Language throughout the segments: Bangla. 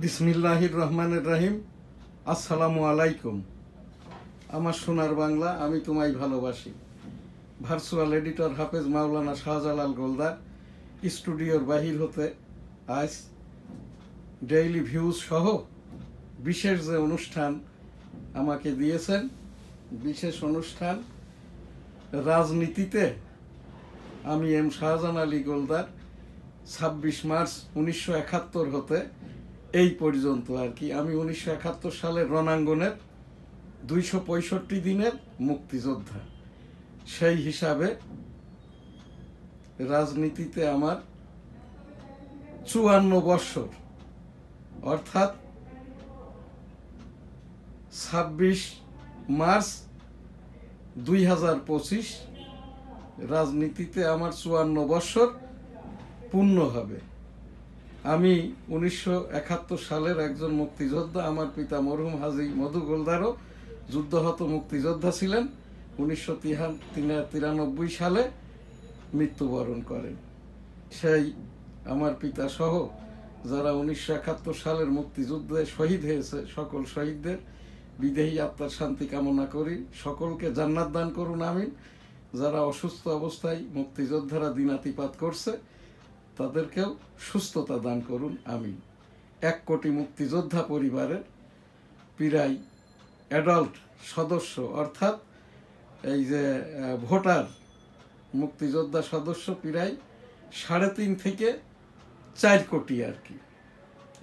বিসমিল্লাহির রহমানির রহিম। আসসালামু আলাইকুম। আমার সোনার বাংলা, আমি তোমায় ভালোবাসি। ভার্চুয়াল এডিটর হাফেজ মাওলানা শাহজালাল গোলদার স্টুডিওর বাহির হতে আজ ডেইলি ভিউজ সহ বিশেষ যে অনুষ্ঠান আমাকে দিয়েছেন, বিশেষ অনুষ্ঠান রাজনীতিতে আমি এম শাহজান আলী গোলদার 26 মার্চ 1971 হতে এই পর্যন্ত আর কি আমি 1971 সালের রণাঙ্গনের 265 দিনের মুক্তিযোদ্ধা। সেই হিসাবে রাজনীতিতে আমার 54 বৎসর, অর্থাৎ 26 মার্চ 2025 রাজনীতিতে আমার 54 বৎসর পূর্ণ হবে। আমি 1971 সালের একজন মুক্তিযোদ্ধা। আমার পিতা মরহুম হাজী মধু গোলদারও যুদ্ধহত মুক্তিযোদ্ধা ছিলেন। 1993 সালে মৃত্যুবরণ করেন। সেই আমার পিতা সহ যারা 1971 সালের মুক্তিযুদ্ধে শহীদ হয়েছে, সকল শহীদদের বিদেহী আত্মার শান্তি কামনা করি। সকলকে জান্নাত দান করুন, আমিন। যারা অসুস্থ অবস্থায় মুক্তিযোদ্ধারা দিনাতিপাত করছে, তাদেরকেও সুস্থতা দান করুন, আমিন। 1 কোটি মুক্তিযোদ্ধা পরিবারের প্রায় অ্যাডাল্ট সদস্য, অর্থাৎ এই যে ভোটার মুক্তিযোদ্ধা সদস্য প্রায় 3.5 থেকে 4 কোটি আর কি।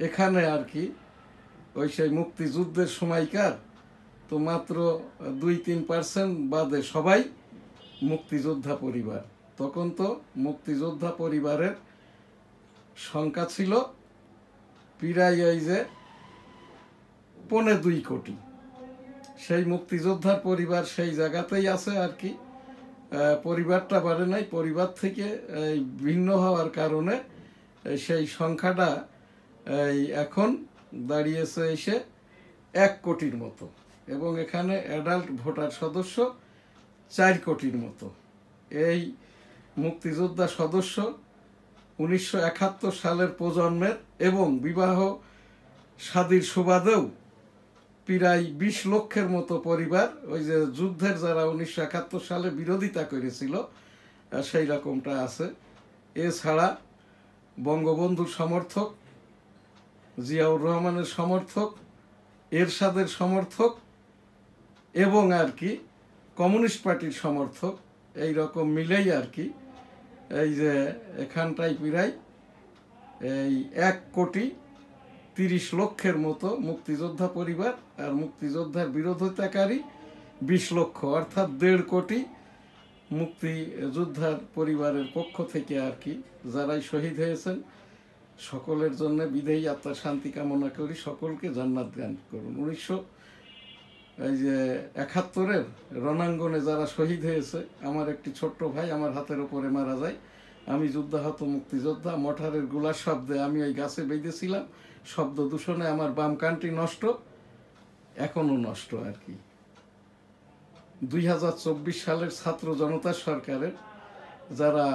এখানে আর কি ওই সেই মুক্তিযুদ্ধের সময়কার তো মাত্র 2-3% বাদে সবাই মুক্তিযোদ্ধা পরিবার। তখন তো মুক্তিযোদ্ধা পরিবারের সংখ্যা ছিল প্রায় এই যে 2.25 কোটি। সেই মুক্তিযোদ্ধার পরিবার সেই জায়গাতেই আছে আর কি। পরিবারটা বাড়ে নাই, পরিবার থেকে ভিন্ন হওয়ার কারণে সেই সংখ্যাটা এখন দাঁড়িয়েছে এসে 1 কোটির মতো, এবং এখানে অ্যাডাল্ট ভোটার সদস্য 4 কোটির মতো। এই মুক্তিযোদ্ধা সদস্য 1971 সালের প্রজন্মের এবং বিবাহ শাদীর সুবাদেও প্রায় 20 লক্ষের মতো পরিবার, ওই যে যুদ্ধের যারা 1971 সালে বিরোধিতা করেছিল সেই রকমটা আছে। এছাড়া বঙ্গবন্ধুর সমর্থক, জিয়াউর রহমানের সমর্থক, এরশাদের সমর্থক এবং আর কি কমিউনিস্ট পার্টির সমর্থক, এই রকম মিলেই আর কি এই যে এখানটায় প্রায় এই 1 কোটি 30 লক্ষের মতো মুক্তিযোদ্ধা পরিবার, আর মুক্তিযোদ্ধার বিরোধিতাকারী 20 লক্ষ, অর্থাৎ 1.5 কোটি মুক্তিযোদ্ধার পরিবারের পক্ষ থেকে আর কি যারাই শহীদ হয়েছেন সকলের জন্য বিদেহী আত্মার শান্তি কামনা করি। সকলকে জান্নাত দান করুন। 1971 রণাঙ্গনে যারা শহীদ হয়েছে, আমার একটি ছোট্ট ভাই আমার হাতের ওপরে মারা যায়। আমি যুদ্ধাহত মুক্তিযোদ্ধা। মোটরের গোলার শব্দে আমি ওই গাছে বেঁধেছিলাম, শব্দ দূষণে আমার বাম কানটি নষ্ট, এখনো নষ্ট আর কি। 2024 সালের ছাত্র জনতা সরকারের যারা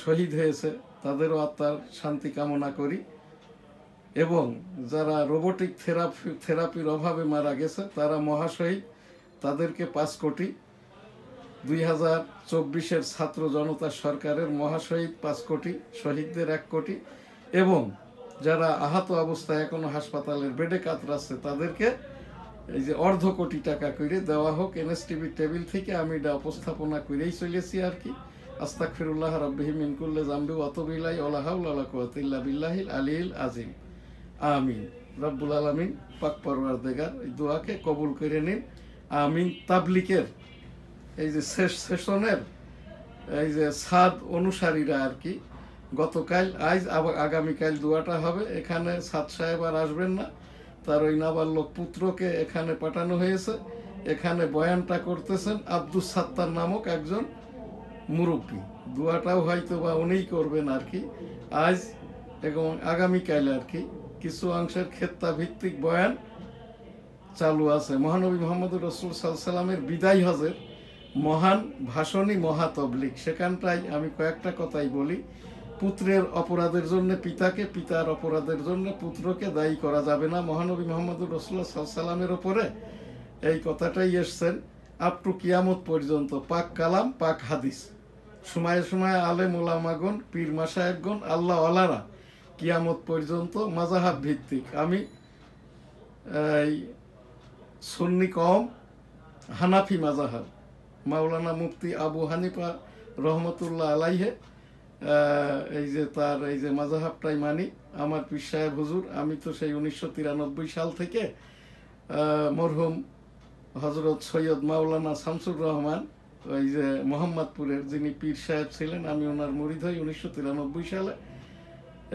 শহীদ হয়েছে তাদেরও আত্মার শান্তি কামনা করি, এবং যারা রোবোটিক থেরাপির অভাবে মারা গেছে তারা মহাশহীদ, তাদেরকে 5 কোটি। 2024 ছাত্র জনতা সরকারের মহাশহীদ 5 কোটি, শহীদদের 1 কোটি, এবং যারা আহত অবস্থায় এখনো হাসপাতালের বেডে কাতরাচ্ছে তাদেরকে এই যে 1/2 কোটি টাকা করে দেওয়া হোক এনএসটিভি টেবিল থেকে। আমি এটা উপস্থাপনা করেই চলেছি আর কি। আস্তাগফিরুল্লাহ রাব্বিহি মিন কুল্লি যামবি ওয়া আতুবু ইলাইহি ওয়া লা হাওলা ওয়া লা কুওয়াতা ইল্লা বিল্লাহিল আলিয়্যিল আযীম। আমিন। রব্বুল আলামিন পাক পরওয়ারদিগার এই দোয়াকে কবুল করে নিন, আমিন। তাবলিগের এই যে শেষ সেশনের এই যে সাদ অনুসারীরা আর কি, গতকাল আজ আগামীকাল দোয়াটা হবে। এখানে সাদ সাহেব আর আসবেন না, তার ওই নাবালক পুত্রকে এখানে পাঠানো হয়েছে। এখানে বয়ানটা করতেছেন আব্দুস সাত্তার নামক একজন মুরব্বী। দোয়াটাও হয়তো বা উনিই করবেন আর কি আজ এবং আগামীকাল আর কি। কিছু অংশের খেত্তা ভিত্তিক বয়ান চালু আছে। মহানবী মুহাম্মদুর রাসূল সাল্লাল্লাহু আলাইহি ওয়াসাল্লামের বিদায় হজের মহান ভাষণই মহাতবলিগ, সেখানটাই আমি কয়েকটা কথাই বলি। পুত্রের অপরাধের জন্য পিতাকে, পিতার অপরাধের জন্য পুত্রকে দায়ী করা যাবে না। মহানবী মোহাম্মদুর রাসূলুল্লাহ সাল্লাল্লাহু আলাইহি ওয়াসাল্লামের ওপরে এই কথাটাই এসছেন আপ টু কিয়ামত পর্যন্ত। পাক কালাম, পাক হাদিস, সময়ে সময়ে আলেম ওলামাগণ, পীর মাশায়েখগণ, আল্লাহ ওয়ালারা কিয়ামত পর্যন্ত মাযহাব ভিত্তিক। আমি এই সুন্নি কওম, হানাফি মাযহাব, মাওলানা মুফতি আবু হানিফা রহমতুল্লাহ আলাইহে, এই যে তার এই যে মাযহাবটাই মানি। আমার পীর সাহেব হুজুর, আমি তো সেই 1993 সাল থেকে মরহুম হযরত সৈয়দ মাওলানা শামসুর রহমান, ওই যে মোহাম্মদপুরের যিনি পীর সাহেব ছিলেন, আমি ওনার মুরিদ হই 1993 সালে।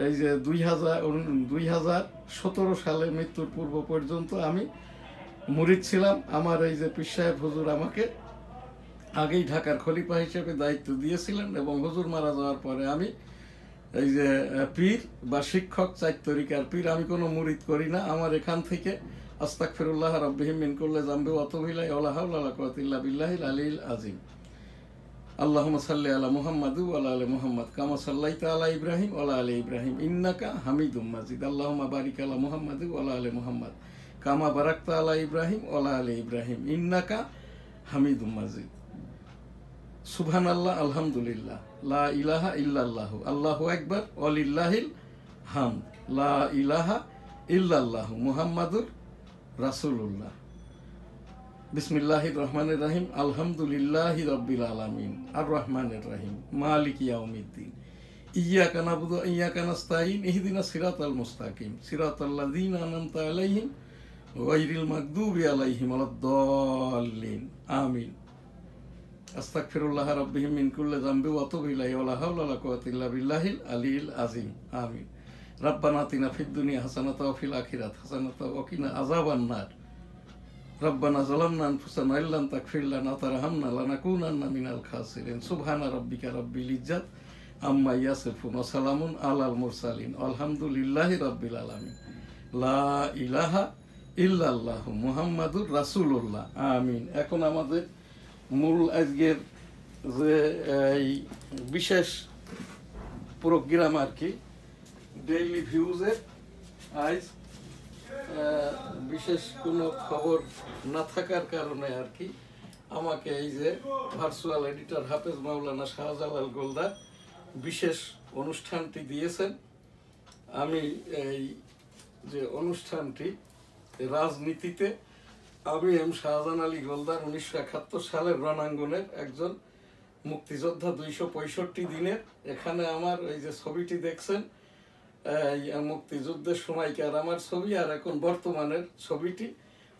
এই যে 2017 সালে মৃত্যুর পূর্ব পর্যন্ত আমি মুরিদ ছিলাম। আমার এই যে পীর সাহেব হুজুর আমাকে আগেই ঢাকার খলিফা হিসেবে দায়িত্ব দিয়েছিলেন, এবং হুজুর মারা যাওয়ার পরে আমি এই যে পীর বা শিক্ষক, 4 তরিকার পীর, আমি কোনো মুরিদ করি না। আমার এখান থেকে আস্তাগফিরুল্লাহ রাব্বিহিম মিন কুল্লি যামবি ওয়া আতুবু ইলাইহি ওয়া লা হাওলা ওয়া লা কুওয়াতা ইল্লা বিল্লাহিল আলিয়্যিল আযীম। আল্লাহুম্মা সাল্লি আলা মুহাম্মাদ ওয়া আলা আলি মুহাম্মাদ কামা সাল্লাইতা আলা ইব্রাহিম ওয়া আলা আলি ইব্রাহিম ইন্নাকা হামিদুম মাজিদ। আল্লাহুম্মা বারিক আলা মুহাম্মাদ ওয়া আলা আলি মুহাম্মাদ কামা বারাকতা আলা ইব্রাহিম ওয়া আলা আলি ইব্রাহিম ইন্নাকা হামিদুম মাজিদ। সুবহানাল্লাহ, আলহামদুলিল্লাহ, লা ইলাহা ইল্লাল্লাহু, আল্লাহু আকবার, ওয়ালিল্লাহিল হামদ, লা ইলাহা ইল্লাল্লাহু, মুহাম্মাদুর রাসূলুল্লাহ। বিসমিল্লাহির রহমানির রহিম, আলহামদুলিল্লাহি রাব্বিল আলামিন, আর রহমানির রহিম, মালিক ইয়াউমিদ্দিন, ইয়্যাকা না'বুদু ওয়া ইয়্যাকা নাস্তাঈন, ইহদিনাস সিরাতাল মুস্তাকিম, সিরাতাল্লাযীনা আন'আমতা আলাইহিম গায়রিল মাগদুবি আলাইহিম ওয়ালাদ-দাল্লিন, আমিন। আস্তাগফিরুল্লাহ রাব্বিহিম মিন কুল্লি যামবি ওয়া আতুবু ইলাইহি ওয়া লা হাওলা ওয়া লা কুওয়াতা ইল্লা বিল্লাহিল আলিয়্যিল আযীম, আমিন। রাব্বানা আতিনা ফিদ দুনিয়া হাসানাতাও ওয়া ফিল আখিরাতি হাসানাতাও ওয়া কিনা আযাবান নার। রব্বানা যালামনা আনফুসানা ইল্লাম তাগফির লানা ওয়া তারহামনা লানাকুনান্না মিনাল খাসিরিন। সুবহানা রাব্বিকা রাব্বিল ইজ্জাত আম্মা ইয়াসিফুন ওয়া সালামুন আলাল মুরসালিন আলহামদুলিল্লাহি রাব্বিল আলামিন। লা ইলাহা ইল্লাল্লাহু মুহাম্মাদুর রাসূলুল্লাহ, আমিন। এখন আমাদের মূল আজকের যে এই বিশেষ প্রোগ্রাম আর কি, ডেইলি ভিউজের আজ বিশেষ কোনো খবর না থাকার কারণে আর কি আমাকে এই যে ভার্চুয়াল এডিটর হাফেজ মাওলানা শাহজালাল গোলদার বিশেষ অনুষ্ঠানটি দিয়েছেন। আমি এই যে অনুষ্ঠানটি রাজনীতিতে আমি এম শাহজাহান আলী গোলদার 1971 সালের রণাঙ্গনের একজন মুক্তিযোদ্ধা, 265 দিনের। এখানে আমার এই যে ছবিটি দেখছেন, মুক্তিযুদ্ধের সময়কার আমার ছবি, আর এখন বর্তমানের ছবিটি,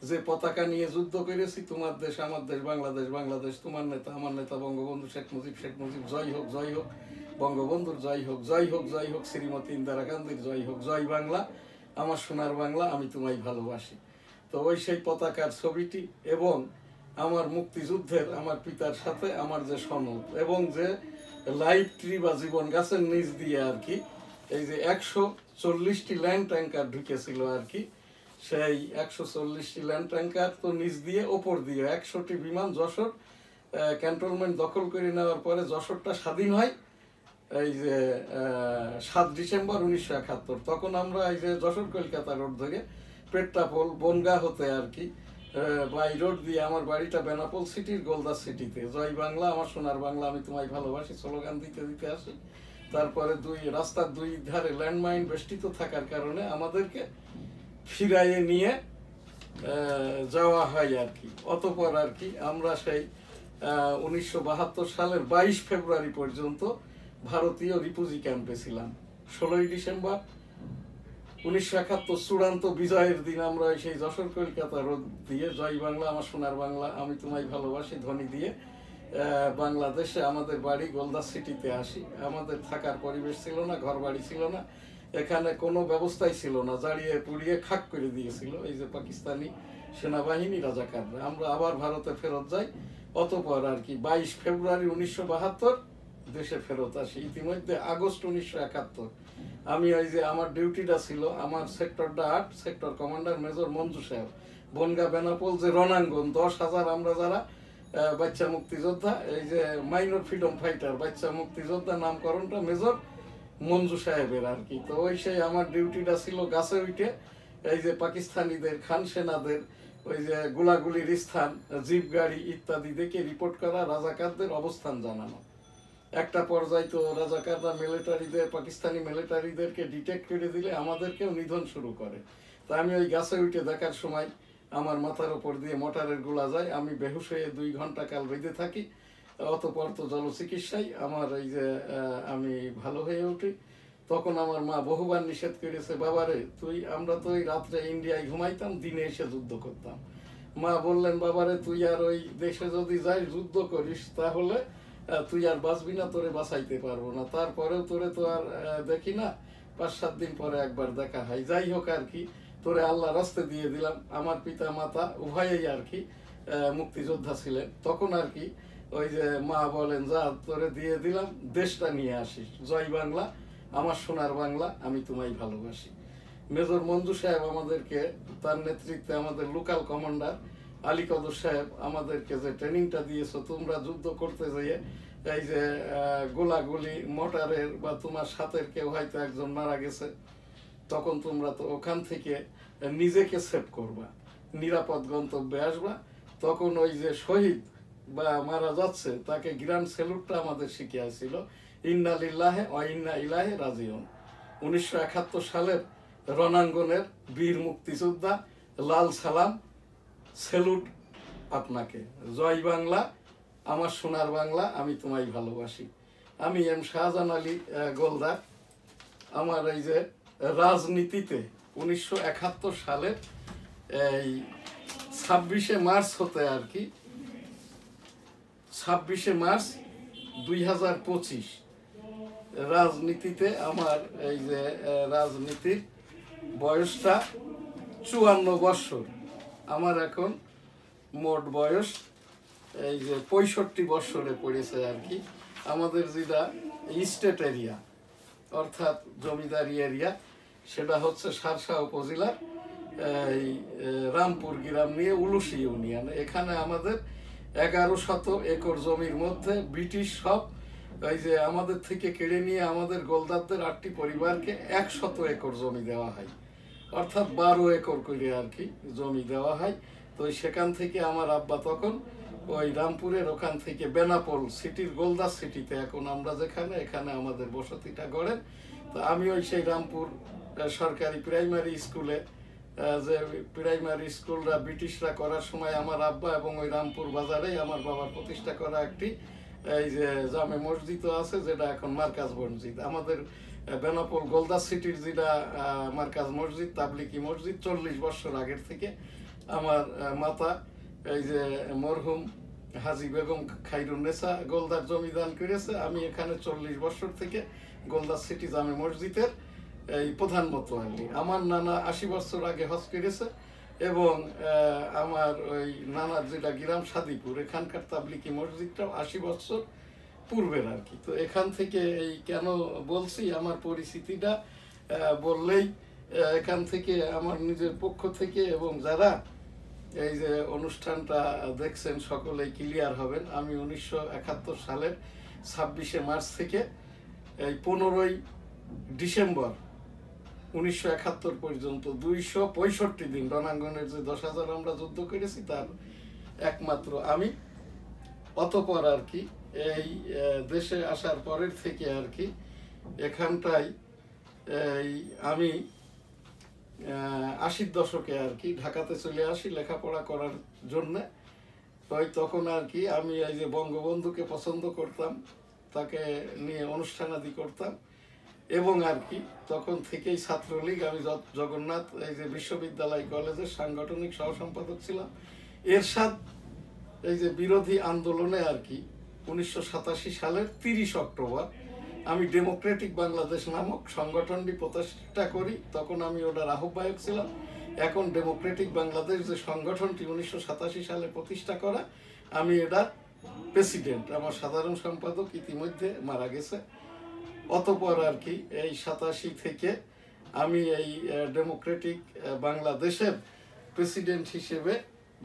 যে পতাকা নিয়ে যুদ্ধ করেছি, তোমার দেশ আমার দেশ বাংলাদেশ, বাংলাদেশ তোমার নেতা আমার নেতা বঙ্গবন্ধু শেখ মুজিব, শেখ মুজিব জয় হোক, জয় হোক বঙ্গবন্ধুর, জয় হোক, জয় হোক, জয় হোক শ্রীমতী ইন্দিরা গান্ধীর, জয় হোক, জয় বাংলা আমার সোনার বাংলা, আমি তোমায় ভালোবাসি। তো ওই সেই পতাকার ছবিটি এবং আমার মুক্তিযুদ্ধের আমার পিতার সাথে আমার যে সনদ এবং যে লাইভ ট্রি বা জীবন গাছের নিচ দিয়ে আর কি এই যে 140টি ল্যান্ড ট্যাঙ্কার ঢুকেছিল আর কি, সেই 140টি ল্যান্ড ট্যাঙ্কার তো নিচ দিয়ে ওপর দিয়ে 100টি বিমান যশোর ক্যান্টনমেন্ট দখল করে নেওয়ার পরে যশোরটা স্বাধীন হয় এই যে 7 ডিসেম্বর 1971। তখন আমরা এই যে যশোর কলকাতা রোড ধরে পেট্রাপোল বনগা হতে আর কি বাই রোড দিয়ে আমার বাড়িটা বেনাপোল সিটির গোলদা সিটিতে, জয় বাংলা আমার সোনার বাংলা আমি তোমায় ভালোবাসি স্লোগান দিতে দিতে আসি। তারপরে রাস্তার দুই ধারে ল্যান্ডমাইন বেষ্টিত থাকার কারণে আমাদেরকে ফিরাইয়ে নিয়ে যাওয়া হয় আর কি। অতঃপর আর কি আমরা সেই 1972 সালের 22 ফেব্রুয়ারি পর্যন্ত ভারতীয় রিফিউজি ক্যাম্পে ছিলাম। 16ই ডিসেম্বর 1971 চূড়ান্ত বিজয়ের দিন আমরা সেই যশোর কলকাতা রোড দিয়ে জয় বাংলা আমার সোনার বাংলা আমি তোমায় ভালোবাসি ধ্বনি দিয়ে বাংলাদেশে আমাদের বাড়ি গোলদা সিটিতে আসি। আমাদের থাকার পরিবেশ ছিল না, ঘর বাড়ি ছিল না, এখানে কোনো ব্যবস্থাই ছিল না, জ্বালিয়ে পুড়িয়ে খাক করে দিয়েছিল এই যে পাকিস্তানি সেনাবাহিনী রাজাকাররা। আমরা আবার ভারতে ফেরত যাই। অতঃপর আর কি 22 ফেব্রুয়ারি 1972 দেশে ফেরত আসি। ইতিমধ্যে আগস্ট 1971 আমি ওই যে আমার ডিউটিটা ছিল আমার সেক্টরটা 8 সেক্টর কমান্ডার মেজর মঞ্জু সাহেব বনগা বেনাপোল যে রণাঙ্গন 10,000 আমরা যারা বাচ্চা মুক্তিযোদ্ধা এই যে মাইনর ফ্রিডম ফাইটার বাচ্চা মুক্তিযোদ্ধা নামকরণটা মেজর মঞ্জু সাহেবের আর কি। তো ওই সেই আমার ডিউটিটা ছিল গাছে উঠে এই যে পাকিস্তানিদের, খান সেনাদের ওই যে গোলাগুলির স্থান, জিপ গাড়ি ইত্যাদি দেখে রিপোর্ট করা, রাজাকারদের অবস্থান জানানো। একটা পর্যায়ে তো রাজাকাররা মিলিটারিদের, পাকিস্তানি মিলিটারিদেরকে ডিটেক্ট করে দিলে আমাদেরকেও নিধন শুরু করে। তা আমি ওই গাছে উঠে দেখার সময় আমার মাথার ওপর দিয়ে মোটরের গোলা যায়, আমি বেহুশ হয়ে 2 ঘন্টা কাল বেঁধে থাকি। অতপর তো জলচিকিৎসায় আমার এই যে আমি ভালো হয়ে উঠি। তখন আমার মা বহুবার নিষেধ করেছে, বাবারে আমরা তো ওই রাত্রে ইন্ডিয়ায় ঘুমাইতাম, দিনে এসে যুদ্ধ করতাম। মা বললেন, বাবারে তুই আর ওই দেশে যদি যাই যুদ্ধ করিস তাহলে তুই আর বাঁচবি না, তোরে বাঁচাইতে পারবো না। তারপরেও তোরে তো আর দেখি না, 5-7 দিন পরে একবার দেখা হয়। যাই হোক আর কি, তোরে আল্লাহ রাস্তে দিয়ে দিলাম। আমার পিতা মাতা উভয়েই আর কি মুক্তিযোদ্ধা ছিলেন। তখন আর কি ওই যে মা বলেন, যা তোরে দিয়ে দিলাম, দেশটা নিয়ে আসিস। জয় বাংলা, আমার সোনার বাংলা, আমি তোমায় ভালোবাসি। মেজর মঞ্জু সাহেব আমাদেরকে, তার নেতৃত্বে আমাদের লোকাল কমান্ডার আলী কদর সাহেব আমাদেরকে যে ট্রেনিংটা দিয়েছো, তোমরা যুদ্ধ করতে যেয়ে এই যে গোলাগুলি মোটরের বা তোমার সাথের কেউ হয়তো একজন মারা গেছে, তখন তোমরা তো ওখান থেকে নিজেকে সেভ করবা, নিরাপদ গন্তব্যে আসবা। তখন ওই যে শহীদ বা মারা যাচ্ছে তাকে গ্র্যান্ড স্যালুটটা আমাদের শিখিয়েছিল, ইন্না লিল্লাহে ওয়া ইন্না ইলাইহি রাজিউন। 1971 সালের রণাঙ্গনের বীর মুক্তিযোদ্ধা, লাল সালাম, স্যালুট আপনাকে। জয় বাংলা, আমার সোনার বাংলা, আমি তোমায় ভালোবাসি। আমি এম শাহজাহান আলী গোলদার। আমার এই যে রাজনীতিতে 1971 সালের এই 26শে মার্চ হতে আর কি, 26শে মার্চ 2025 রাজনীতিতে আমার এই যে রাজনীতির বয়সটা 54 বৎসর। আমার এখন মোট বয়স এই যে 65 বৎসরে পড়েছে আর কি। আমাদের যেটা স্টেট এরিয়া অর্থাৎ জমিদারি এরিয়া, সেটা হচ্ছে সারসা উপজেলার এই রামপুর গ্রাম নিয়ে উলুশি ইউনিয়ন। এখানে আমাদের 1100 একর জমির মধ্যে ব্রিটিশ সব এই যে আমাদের থেকে কেড়ে নিয়ে আমাদের গোলদারদের 8টি পরিবারকে 100 একর জমি দেওয়া হয়, অর্থাৎ 12 একর করে আর কি জমি দেওয়া হয়। তো সেখান থেকে আমার আব্বা তখন ওই রামপুরের ওখান থেকে বেনাপোল সিটির, গোলদার সিটিতে এখন আমরা যেখানে, এখানে আমাদের বসতিটা গড়েন। তো আমি ওই সেই রামপুর সরকারি প্রাইমারি স্কুলে, যে প্রাইমারি স্কুলরা ব্রিটিশরা করার সময় আমার আব্বা এবং ওই রামপুর বাজারেই আমার বাবার প্রতিষ্ঠা করা একটি এই যে জামে মসজিদও আছে, যেটা এখন মার্কাজ মসজিদ। আমাদের বেনাপোল গোলদার সিটির যেটা মার্কাজ মসজিদ, তাবলিকি মসজিদ, 40 বছর আগের থেকে আমার মাতা এই যে মরহুম হাজি বেগম খাইরুন্নেসা গোলদার জমি দান করেছে। আমি এখানে 40 বছর থেকে গোলদার সিটি জামে মসজিদের এই প্রধান মোতোয়াল্লি। আমার নানা 80 বছর আগে হজ করেছে এবং আমার ওই নানার যেটা গ্রাম সাদিপুর, এখানকার তাবলিকি মসজিদটাও 80 বছর পূর্বের আর কি। তো এখান থেকে এই কেন বলছি, আমার পরিচিতিটা বললেই এখান থেকে আমার নিজের পক্ষ থেকে এবং যারা এই যে অনুষ্ঠানটা দেখছেন সকলেই ক্লিয়ার হবেন। আমি 1971 সালের 26শে মার্চ থেকে এই 15ই ডিসেম্বর 1971 পর্যন্ত 265 দিন রণাঙ্গনের যে 10,000 আমরা যুদ্ধ করেছি তার একমাত্র আমি। অতপর আর কি এই দেশে আসার পরের থেকে আর কি এখানটায় এই আমি 80-র দশকে আর কি ঢাকাতে চলে আসি লেখাপড়া করার জন্যে। ওই তখন আর কি আমি এই যে বঙ্গবন্ধুকে পছন্দ করতাম, তাকে নিয়ে অনুষ্ঠানাদি করতাম এবং আর কি তখন থেকেই ছাত্রলীগ, আমি জগন্নাথ এই যে বিশ্ববিদ্যালয় কলেজের সাংগঠনিক সহসম্পাদক ছিলাম। এরশাদ এই যে বিরোধী আন্দোলনে আর কি 1987 সালের 30 অক্টোবর আমি ডেমোক্রেটিক বাংলাদেশ নামক সংগঠনটি প্রতিষ্ঠা করি। তখন আমি ওটার আহ্বায়ক ছিলাম। এখন ডেমোক্রেটিক বাংলাদেশ যে সংগঠনটি 1987 সালে প্রতিষ্ঠা করা, আমি এটা প্রেসিডেন্ট। আমার সাধারণ সম্পাদক ইতিমধ্যে মারা গেছে। অতপর আর কি এই 87 থেকে আমি এই ডেমোক্রেটিক বাংলাদেশের প্রেসিডেন্ট হিসেবে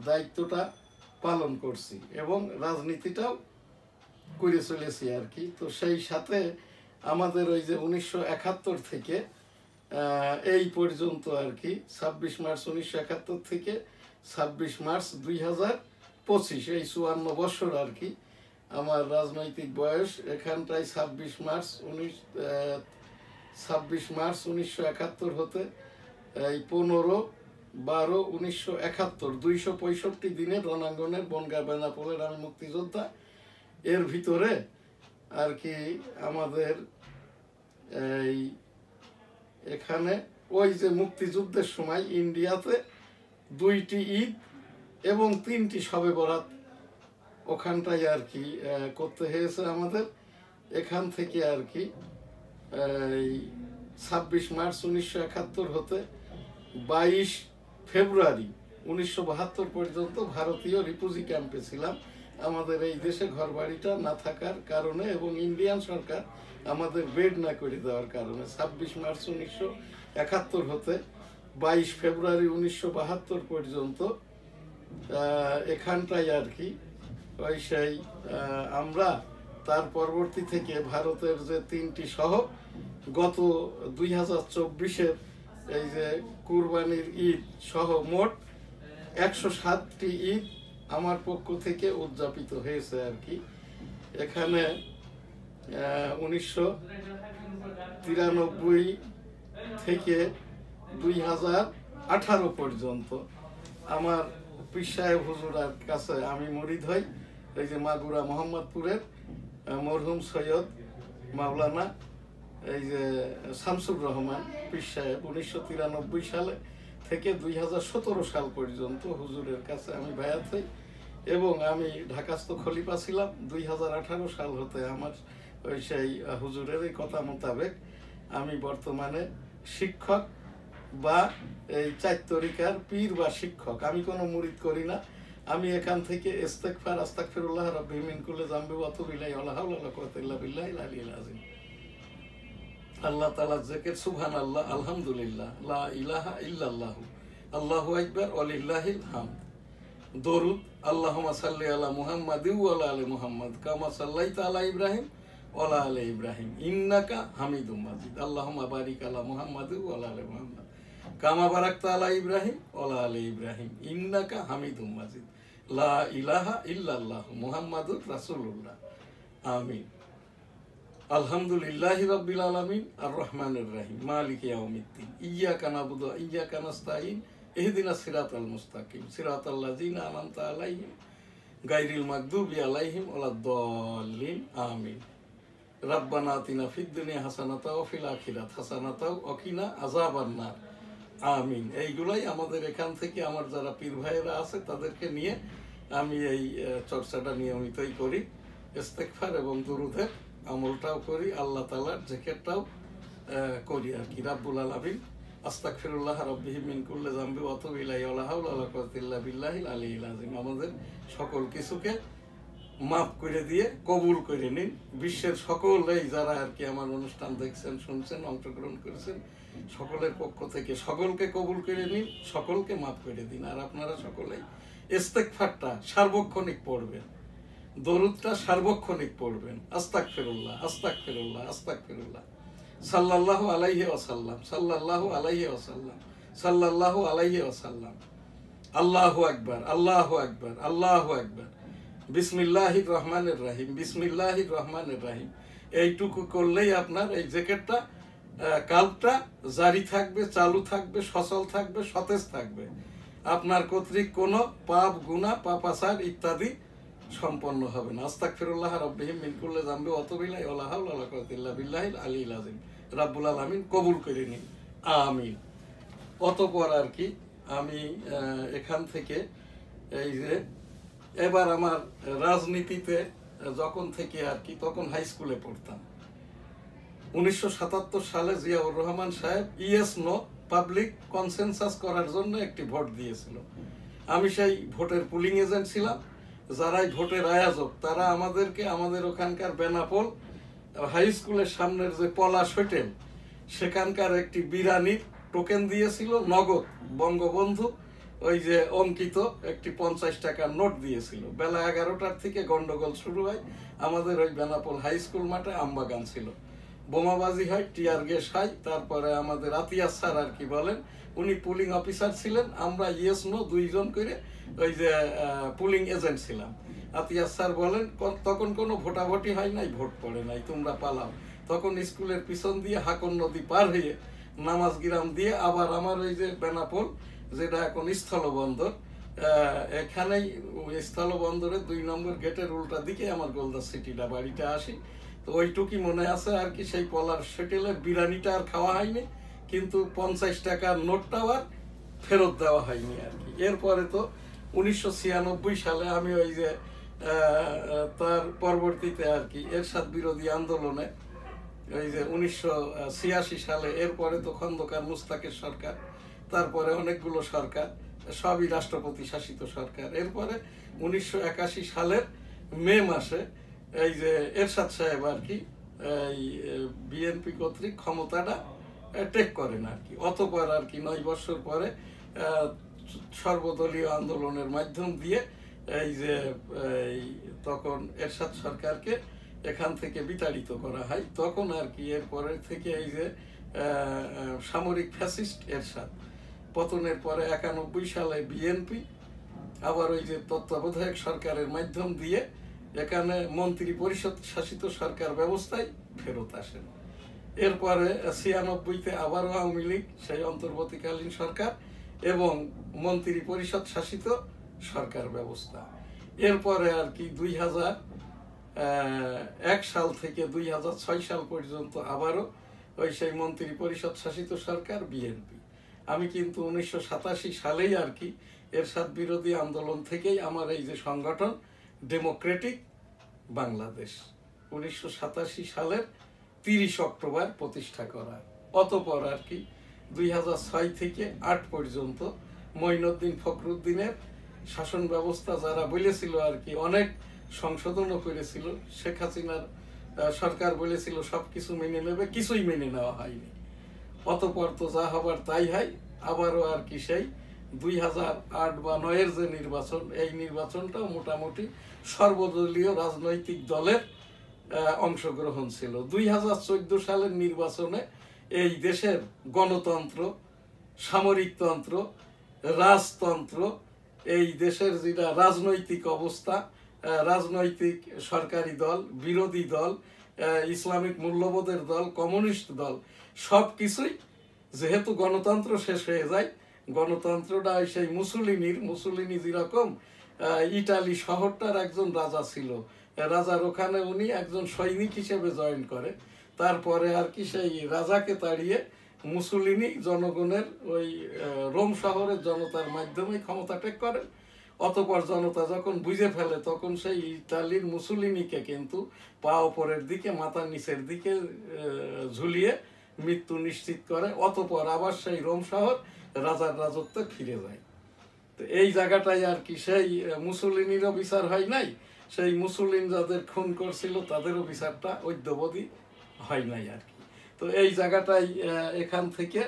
দায়িত্বটা পালন করছি এবং রাজনীতিটাও করে চলেছি আর কি। তো সেই সাথে আমাদের ওই যে 1971 থেকে এই পর্যন্ত আর কি 26 মার্চ 1971 থেকে 26 মার্চ 2025 এই 54 বছর আর কি আমার রাজনৈতিক বয়স। এখানটায় 26 মার্চ 1971 হতে এই 15/12/1971 265 দিনে রণাঙ্গনের বনগাঁ বেনাপোলের আমি মুক্তিযোদ্ধা। এর ভিতরে আর কি আমাদের এই এখানে ওই যে মুক্তিযুদ্ধের সময় ইন্ডিয়াতে 2টি ঈদ এবং 3টি শবে বরাত ওখানটায় আর কি করতে হয়েছে আমাদের। এখান থেকে আর কি এই 26 মার্চ 1971 হতে 22 ফেব্রুয়ারি 1972 পর্যন্ত ভারতীয় রিফিউজি ক্যাম্পে ছিলাম। আমাদের এই দেশে ঘরবাড়িটা না থাকার কারণে এবং ইন্ডিয়ান সরকার আমাদের বেড না করে দেওয়ার কারণে 26 মার্চ 1971 হতে 22 ফেব্রুয়ারি 1972 পর্যন্ত এখানটায় আর কি ওই সেই আমরা তার পরবর্তী থেকে ভারতের যে 3টি সহ গত 2024-এর এই যে কুরবানির ঈদ সহ মোট 107টি ঈদ আমার পক্ষ থেকে উদযাপিত হয়েছে আর কি। এখানে 1993 থেকে 2018 পর্যন্ত আমার পীর সাহেব হুজুরের কাছে আমি মুরিদ হই। এই যে মাগুরা মোহাম্মদপুরের মরহুম সৈয়দ মাওলানা এই যে শামসুর রহমান পীর সাহেব 1993 সালে থেকে 2017 সাল পর্যন্ত হুজুরের কাছে আমি বায়াত হই এবং আমি ঢাকাস্থ খলিফা ছিলাম। 2018 সাল হতে আমার ওই সেই হুজুরের এই কথা মোতাবেক আমি বর্তমানে শিক্ষক বা এই 4 তরিকার পীর বা শিক্ষক। আমি কোনো মুরিদ করি না। আমি এখান থেকে ইস্তেগফার আস্তাগফিরুল্লাহ রাব্বি মিন কুল্লি যামবি ওয়া আতুবু ইলাইহি ওয়া লা হাওলা ওয়া লা কুওয়াতা ইল্লা বিল্লাহিল আলিয়্যিল আযীম। আল্লাহ তাআলা জিকির সুবহানাল্লাহ আলহামদুলিল্লাহ লা ইলাহা ইল্লাল্লাহু আল্লাহু আকবার ওয়া লিল্লাহিল হামদ। দরুদ আল্লাহুম্মা সাল্লি আলা মুহাম্মাদি ওয়া আলা আলি মুহাম্মাদ কামা সাল্লাইতা আলা ইব্রাহিম ওয়া আলা আলি ইব্রাহিম ইন্নাকা হামিদুম মাজিদ। আল্লাহুম্মা বারিক আলা মুহাম্মাদি ওয়া আলা আলি মুহাম্মাদ কামা বারাকতা আলা ইব্রাহিম ওয়া আলা আলি ইব্রাহিম ইন্নাকা হামিদুম মাজিদ। লা ইলাহা ইল্লাল্লাহু মুহাম্মাদুর রাসূলুল্লাহ। আমিন। আলহামদুলিল্লাহি রাব্বিল আলামিন আর রহমানির রহিম মালিকি ইয়াউমিদ্দিন ইয়্যাকা না'বুদু ওয়া ইয়্যাকা নাস্তাঈন ইহদিনাস সিরাতাল মুস্তাকিম সিরাতাল লাযিনা আন'আমতা আলাইহিম গায়রিল মাগদুবি আলাইহিম ওয়ালাদ-দাল্লিন। আমিন। রাব্বানা আতিনা ফিদ দুনিয়া হাসানাতাও ওয়া ফিল আখিরাতি হাসানাতাও ওয়া কিনা আযাবান্নার। আমিন। এইগুলাই আমাদের এখান থেকে আমার যারা পীর ভাইয়েরা আছে তাদেরকে নিয়ে আমি এই চর্চাটা নিয়মিতই করি। ইস্তেগফার এবং দুরুদের আমলটাও করি, আল্লাহ তাআলার জিকিরটাও করি আর কি। রাব্বুল আলামিন আস্তাগফিরুল্লাহ রাব্বি মিন কুল্লি যামবি ওয়া আতুবু ইলাইহি ওয়া লা হাওলা ওয়া লা কুওয়াতা ইল্লা বিল্লাহিল আলিয়্যিল আযীম। আমাদের সকল কিছুকে মাফ করে দিয়ে কবুল করে নিন। বিশ্বের সকলেই যারা আর কি আমার অনুষ্ঠান দেখছেন, শুনছেন, অংশগ্রহণ করেছেন, সকলের পক্ষ থেকে সকলকে কবুল করে নিন, সকলকে মাফ করে দিন। আর আপনারা সকলেই ইস্তেগফারটা সার্বক্ষণিক পড়বেন, দরুদটা সার্বক্ষণিক পড়বেন। আস্তাগফিরুল্লাহ আস্তাগফিরুল্লাহ আস্তাগফিরুল্লাহ সাল্লাল্লাহু আলাইহি ওয়াসাল্লাম সাল্লাল্লাহু আলাইহি ওয়াসাল্লাম সাল্লাল্লাহু আলাইহি ওয়াসাল্লাম। আল্লাহু আকবার আল্লাহু আকবার আল্লাহু আকবার। বিসমিল্লাহির রহমানির রহিম বিসমিল্লাহির রহমানির রহিম। এইটুকু করলেই আপনার এই জ্যাকেটটা কালটা জারি থাকবে, চালু থাকবে, সচল থাকবে, সতেজ থাকবে। আপনার কর্তৃক কোনো পাপ গুনাহ পাপাচার ইত্যাদি সম্পন্ন হবে না। আস্তাগফিরুল্লাহ রাব্বি মিন কুল্লি যামবি ওয়া আতুবু ইলাইহি ওয়া লা হাওলা ওয়া লা কুওয়াতা ইল্লা বিল্লাহিল আলিয়্যিল আযীম। রাব্বুল আলামিন কবুল করে নিন। আমিন। অতঃপর আর কি আমি এখান থেকে এই যে এবার আমার রাজনীতিতে যখন থেকে আর কি তখন হাই স্কুলে পড়তাম। 1977 সালে জিয়াউর রহমান সাহেব ইয়েস নো পাবলিক কনসেনসাস করার জন্য একটি ভোট দিয়েছিল। আমি সেই ভোটের পুলিং এজেন্ট ছিলাম। যারাই ভোটের আয়োজক তারা আমাদেরকে আমাদের ওখানকার বেনাপোল হাই স্কুলের সামনের যে পলাশ হোটেল সেখানকার একটি বিরিয়ানির টোকেন দিয়েছিল, নগদ বঙ্গবন্ধু ওই যে অঙ্কিত একটি 50 টাকার নোট দিয়েছিল। বেলা 11টার থেকে গন্ডগোল শুরু হয়। আমাদের ওই বেনাপোল হাই স্কুল মাঠে আমবাগান ছিল। বোমাবাজি হয়, টিয়ার গ্যাস হয়। তারপরে আমাদের আতিয়া স্যার আর কি বলেন, উনি পুলিং অফিসার ছিলেন, আমরা ইয়েস নো দুইজন করে ওই যে পুলিং এজেন্ট ছিলাম। আতিয়া স্যার বলেন তখন কোনো ভোটাভুটি হয় নাই, ভোট পড়ে নাই, তোমরা পালাও। তখন স্কুলের পিছন দিয়ে হাকন নদী পার হয়ে নামাজ গিরাম দিয়ে আবার আমার ওই যে বেনাপোল, যেটা এখন স্থলবন্দর, এখানেই স্থলবন্দরের 2 নম্বর গেটের উল্টা দিকে আমার গোলদা সিটিটা বাড়িটা আসি। তো ওইটুকুই মনে আছে আর কি, সেই পলার সেটেলের বিরিয়ানিটা আর খাওয়া হয়নি, কিন্তু 50 টাকার নোটটাও আর ফেরত দেওয়া হয়নি আর কি। এরপরে তো 1996 সালে আমি ওই যে তার পরবর্তীতে আর কি এরশাদ বিরোধী আন্দোলনে ওই যে 1986 সালে, এরপরে তো খন্দকার মুস্তাকের সরকার, তারপরে অনেকগুলো সরকার, সবই রাষ্ট্রপতি শাসিত সরকার। এরপরে 1981 সালের মে মাসে এই যে এরশাদ সাহেব আর কি এই বিএনপি কর্তৃক ক্ষমতাটা টেক করেন আর কি। অতপর আর কি 9 বছর পরে সর্বদলীয় আন্দোলনের মাধ্যম দিয়ে এই যে তখন এরশাদ সরকারকে এখান থেকে বিতাড়িত করা হয়। তখন আর কি এরপরে থেকে এই যে সামরিক ফ্যাসিস্ট এরশাদ পতনের পরে 91 সালে বিএনপি আবার ওই যে তত্ত্বাবধায়ক সরকারের মাধ্যম দিয়ে এখানে মন্ত্রী পরিষদ শাসিত সরকার ব্যবস্থায় ফেরত আসেন। এরপরে 96-তে আবারও আওয়ামী লীগ, সেই অন্তর্বর্তীকালীন সরকার এবং মন্ত্রী পরিষদ শাসিত সরকার ব্যবস্থা। এরপরে আর কি 2001 সাল থেকে 2006 সাল পর্যন্ত আবারও ওই সেই মন্ত্রী পরিষদ শাসিত সরকার বিএনপি। আমি কিন্তু 1987 সালেই আর কি এরশাদ বিরোধী আন্দোলন থেকেই আমার এই যে সংগঠন ডেমোক্রেটিক বাংলাদেশ 1987 সালের 30 অক্টোবর প্রতিষ্ঠা করা। অতপর আর কি 2006 থেকে 8 পর্যন্ত মঈনুদ্দিন ফখরুদ্দিনের শাসন ব্যবস্থা যারা বলেছিল আর কি, অনেক সংশোধনও করেছিল। শেখ হাসিনার সরকার বলেছিল সবকিছু মেনে নেবে, কিছুই মেনে নেওয়া হয়নি। অতপর তো যা হবার তাই হয়। আবারও আর কি সেই 2008 বা 9-এর যে নির্বাচন, এই নির্বাচনটাও মোটামুটি সর্বদলীয় রাজনৈতিক দলের অংশগ্রহণ ছিল। 2014 সালের নির্বাচনে এই দেশের গণতন্ত্র, সামরিকতন্ত্র, রাজতন্ত্র, এই দেশের যেটা রাজনৈতিক অবস্থা, রাজনৈতিক সরকারি দল, বিরোধী দল, ইসলামিক মূল্যবোধের দল, কমিউনিস্ট দল, সব কিছুই যেহেতু গণতন্ত্র শেষ হয়ে যায়, গণতন্ত্রটা সেই মুসুলিনি যেরকম ইটালি শহরটার একজন রাজা ছিল, রাজার ওখানে উনি একজন সৈনিক হিসেবে জয়েন করে, তারপরে আর কি সেই রাজাকে তাড়িয়ে মুসুলিনি জনগণের ওই রোম শহরের জনতার মাধ্যমে ক্ষমতা টেক করেন। অতপর জনতা যখন বুঝে ফেলে তখন সেই ইটালির মুসুলিনিকে কিন্তু পা ওপরের দিকে মাথার নিচের দিকে ঝুলিয়ে মৃত্যু নিশ্চিত করে। অতপর আবার সেই রোম শহর রাজার রাজত্বে ফিরে যায়। তো এই জায়গাটাই আর কি সেই মুসুলিনিরও বিচার হয় নাই, সেই মুসলিম যাদের খুন করছিল তাদেরও বিচারটা ঐক্যবদ্ধ হয় নাই আর কি। তো এই জায়গাটাই এখান থেকে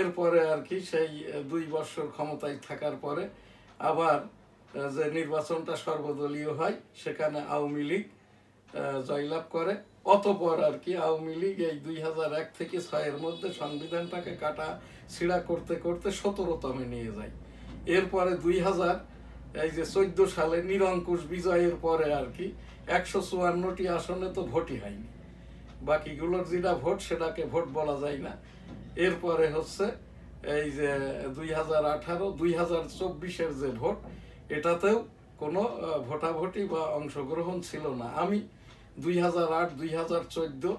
এরপরে আর কি সেই 2 বছর ক্ষমতায় থাকার পরে আবার যে নির্বাচনটা সর্বদলীয় হয়, সেখানে আওয়ামী লীগ জয়লাভ করে। অতপর আর কি আওয়ামী লীগ এই 2001 থেকে 6-এর মধ্যে সংবিধানটাকে কাটা ছিঁড়া করতে করতে 17তমে নিয়ে যায়। এরপরে 2014 সালে নিরঙ্কুশ বিজয়ের পরে আর কি 154টি আসনে তো ভোটই হয়নি, বাকিগুলোর যেটা ভোট সেটাকে ভোট বলা যায় না। এরপরে হচ্ছে এই যে 2018, 2024-এর যে ভোট, এটাতেও কোনো ভোটাভুটি বা অংশগ্রহণ ছিল না। আমি 2008, 2014,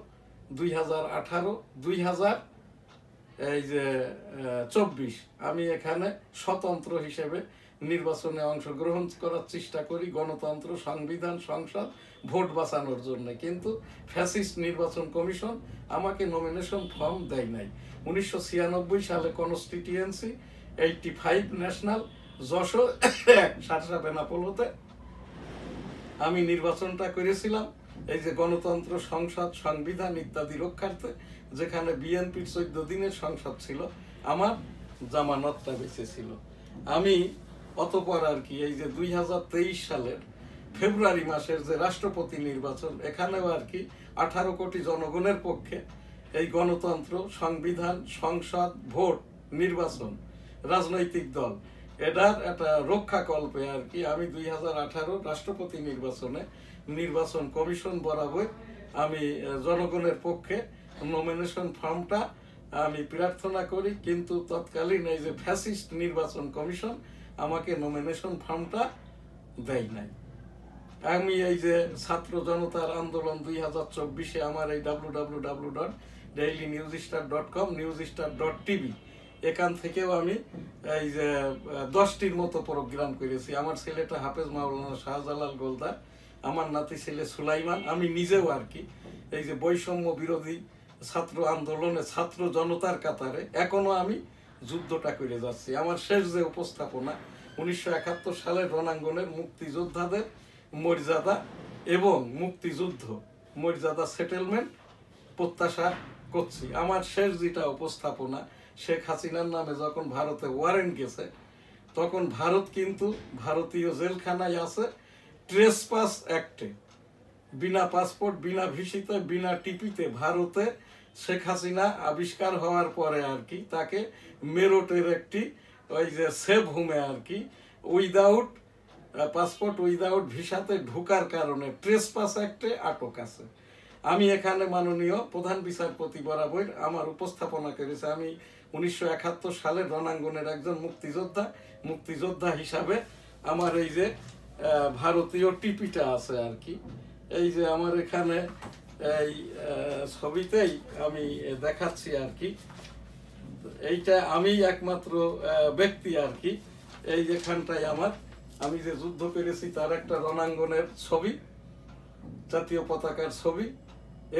2018, 2024 আমি এখানে স্বতন্ত্র হিসেবে নির্বাচনে অংশগ্রহণ করার চেষ্টা করি, গণতন্ত্র, সংবিধান, সংসদ, ভোট বাঁচানোর জন্য। কিন্তু ফ্যাসিস্ট নির্বাচন কমিশন আমাকে নমিনেশন ফর্ম দেয় নাই। 1996 সালে কনস্টিটিউয়েন্সি 85 ন্যাশনাল, যশোর, সারসা বেনাপোল হতে আমি নির্বাচনটা করেছিলাম এই যে গণতন্ত্র, সংসদ, সংবিধান ইত্যাদি রক্ষার্থে, যেখানে বিএনপির 14 দিনের সংসদ ছিল, আমার জামানতটা বেঁচে ছিল। আমি অতপর আর কি এই যে 2023 সালের ফেব্রুয়ারি মাসের যে রাষ্ট্রপতি নির্বাচন, এখানেও আর কি 18 কোটি জনগণের পক্ষে এই গণতন্ত্র, সংবিধান, সংসদ, ভোট, নির্বাচন, রাজনৈতিক দল এটার একটা রক্ষাকল্পে আর কি আমি 2018 রাষ্ট্রপতি নির্বাচনে নির্বাচন কমিশন বরাবর আমি জনগণের পক্ষে নমিনেশন ফর্মটা আমি প্রার্থনা করি, কিন্তু তৎকালীন এই যে ফ্যাসিস্ট নির্বাচন কমিশন আমাকে নমিনেশন ফর্মটা দেয় নাই। আমি এই যে ছাত্র জনতার আন্দোলন 2024 আমার এই www.dailynewsstar.com newsstar.tv এখান থেকেও আমি এই যে 10টির মতো প্রোগ্রাম করেছি। আমার ছেলেটা হাফেজ মাওলানা শাহজালাল গোলদার, আমার নাতি ছেলে সুলাইমান, আমি নিজেও আর কি এই যে বৈষম্য বিরোধী ছাত্র আন্দোলনে ছাত্র জনতার কাতারে এখনো আমি যুদ্ধটা করে যাচ্ছি। আমার শেষ যে উপস্থাপনা 1971 সালের রণাঙ্গনের মুক্তিযোদ্ধাদের মর্যাদা এবং মুক্তিযুদ্ধ মর্যাদা সেটেলমেন্ট প্রত্যাশা করছি। আমার শেষ যেটা উপস্থাপনা, শেখ হাসিনার নামে যখন ভারতে ওয়ারেন্ট গেছে তখন ভারত কিন্তু ভারতীয় জেলখানায় আছে ট্রেসপাস অ্যাক্টে, বিনা পাসপোর্ট, বিনা ভিসাতে, বিনা টিপিতে ভারতে শেখ হাসিনা আবিষ্কার হওয়ার পরে আর কি তাকে মেরটের একটি ওই যে সেভ হোমে আর কি উইদাউট পাসপোর্ট, উইদাউট ভিসাতে ঢোকার কারণে ট্রেসপাস অ্যাক্টে আটক আছে। আমি এখানে মাননীয় প্রধান বিচারপতি বরাবর আমার উপস্থাপনা করেছি। আমি 1971 সালের রণাঙ্গনের একজন মুক্তিযোদ্ধা হিসাবে আমার এই যে ভারতীয় টিপিটা আছে আর কি, এই যে আমার এখানে এই ছবিতেই আমি দেখাচ্ছি আর কি, এইটা আমি একমাত্র ব্যক্তি আর কি এই যেখানটায় আমি যে যুদ্ধ করেছি তার একটা রণাঙ্গনের ছবি, জাতীয় পতাকার ছবি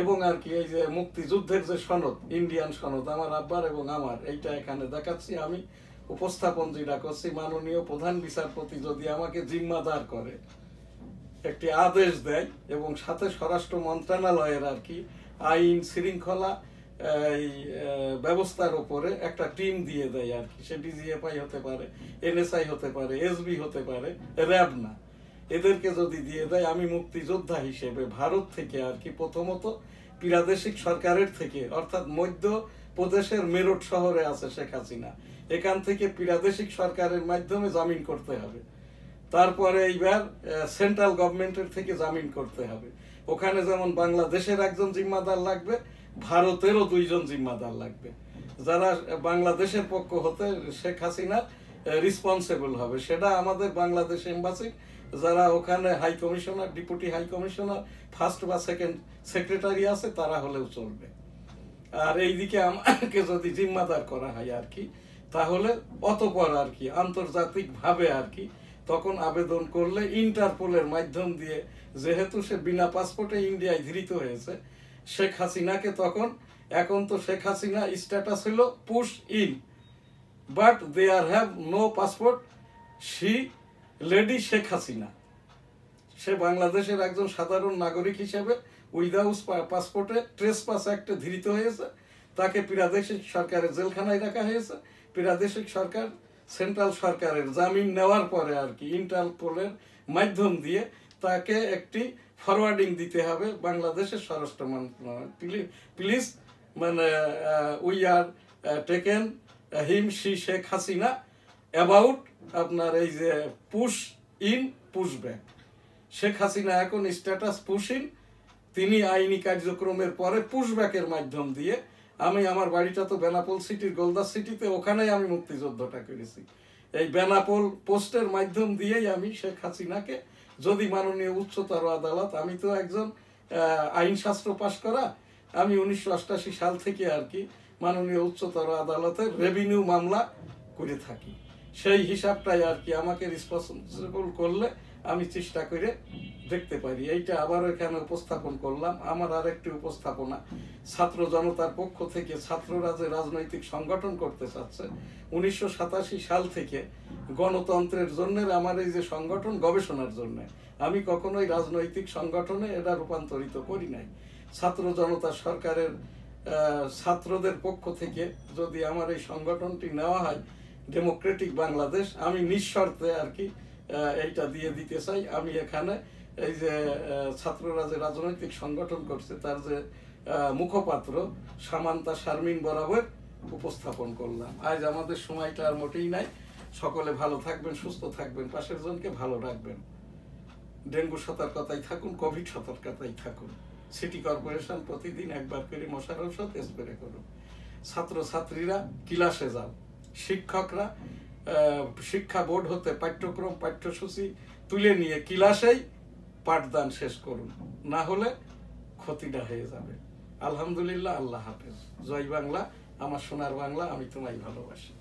এবং আর কি এই যে মুক্তিযুদ্ধের যে সনদ, ইন্ডিয়ান সনদ আমার আব্বার এবং আমার, এইটা এখানে দেখাচ্ছি। আমি উপস্থাপন যেটা করছি, মাননীয় প্রধান বিচারপতি যদি আমাকে জিম্মাদার করে একটি আদেশ দেয় এবং সাথে স্বরাষ্ট্র মন্ত্রণালয়ের আর কি আইন শৃঙ্খলা এই ব্যবস্থার উপরে একটা টিম দিয়ে দেয় আর কি, সে ডিজিএফআই হতে পারে, এনএসআই হতে পারে, এসবি হতে পারে, র্যাব না, এদেরকে যদি দিয়ে দেয় আমি মুক্তিযোদ্ধা হিসেবে ভারত থেকে আর কি প্রথমত প্রাদেশিক সরকারের থেকে, অর্থাৎ মধ্য প্রদেশের মেরঠ শহরে আছে শেখ হাসিনা, এখান থেকে প্রাদেশিক সরকারের মাধ্যমে জামিন করতে হবে, তারপরে এইবার সেন্ট্রাল গভর্নমেন্টের থেকে জামিন করতে হবে। ওখানে যেমন বাংলাদেশের একজন জিম্মাদার লাগবে, ভারতেরও 2 জন জিম্মাদার লাগবে, যারা বাংলাদেশের পক্ষ হতে শেখ হাসিনা রেসপন্সিবল হবে। সেটা আমাদের বাংলাদেশ এমবাসি যারা ওখানে high commissioner, deputy high commissioner, first বা সেকেন্ড সেক্রেটারি আছে তারা হলেও চলবে। আর এইদিকে আমাকে যদি জিম্মাদার করা হয় আর কি, তাহলে অতপর আর কি আন্তর্জাতিক ভাবে আর কি তখন আবেদন করলে ইন্টারপোলের মাধ্যম দিয়ে, যেহেতু সে বিনা পাসপোর্টে ইন্ডিয়ায় ধৃত হয়েছে, শেখ হাসিনাকে তখন, এখন তো শেখ হাসিনা স্ট্যাটাস হলো push in, but there have no passport, she lady Sheikh Hasina, সে বাংলাদেশের একজন সাধারণ নাগরিক হিসেবে উইদাউট পাসপোর্টে ট্রেসপাস অ্যাক্টে ধৃত হয়েছে, তাকে প্রাদেশিক সরকারের জেলখানায় রাখা হয়েছে। প্রাদেশিক সরকার সেন্ট্রাল সরকারের জামিন নেওয়ার পরে আর কি ইন্টারপোলের মাধ্যম দিয়ে তাকে একটি ফরওয়ার্ডিং দিতে হবে বাংলাদেশের স্বরাষ্ট্র মন্ত্রণালয়, প্লিজ মানে we are taken him she Sheikh Hasina about আপনার এই যে push in push back. Sheikh Hasina এখন স্ট্যাটাস পুশ ইন, তিনি আইনি কার্যক্রমের পরে পুশব্যাকের মাধ্যম দিয়ে, আমি আমার বাড়িটা তো বেনাপোল সিটির গোলদার সিটিতে, ওখানেই আমি মুক্তিযুদ্ধটা করেছি। এই বেনাপোল পোস্টের মাধ্যম দিয়েই আমি শেখ হাসিনাকে, যদি মাননীয় উচ্চতর আদালত, আমি তো একজন আইনশাস্ত্র পাশ করা, আমি 1988 সাল থেকে আর কি মাননীয় উচ্চতর আদালতের রেভিনিউ মামলা করে থাকি, সেই হিসাবটাই আর কি আমাকে রেসপন্সিবল করলে আমি চেষ্টা করে দেখতে পারি। এইটা আবারও এখানে উপস্থাপন করলাম। আমার আরেকটি উপস্থাপনা, ছাত্র জনতার পক্ষ থেকে ছাত্ররা যে রাজনৈতিক সংগঠন করতে চাচ্ছে 1987 সাল থেকে গণতন্ত্রের জন্য আমার এই যে সংগঠন, গবেষণার জন্য, আমি কখনোই রাজনৈতিক সংগঠনে এটা রূপান্তরিত করি নাই। ছাত্র জনতা সরকারের ছাত্রদের পক্ষ থেকে যদি আমার এই সংগঠনটি নেওয়া হয় ডেমোক্রেটিক বাংলাদেশ, আমি নিঃশর্তে আর কি এইটা দিয়ে দিতে চাই। আমি এখানে এই যে ছাত্ররা যে রাজনৈতিক সংগঠন করছে তার যে মুখপাত্র সামান্তা শারমিন বরাবর উপস্থাপন করলাম। আজ আমাদের সময়টা আর মোটেই নাই। সকলে ভালো থাকবেন, সুস্থ থাকবেন, পাশের জনকে ভালো রাখবেন। ডেঙ্গু সতর্কতায় থাকুন, কোভিড সতর্কতায় থাকুন। সিটি কর্পোরেশন প্রতিদিন একবার করে মশার ঔষধ স্প্রে করুন। ছাত্রছাত্রীরা ক্লাসে যাও, শিক্ষকরা শিক্ষা বোর্ড হতে পাঠ্যক্রম পাঠ্যসূচি তুলে নিয়ে ক্লাসেই পাঠদান শেষ করুন, না হলে ক্ষতিটা হয়ে যাবে। আলহামদুলিল্লাহ, আল্লাহ হাফেজ। জয় বাংলা, আমার সোনার বাংলা, আমি তোমায় ভালোবাসি।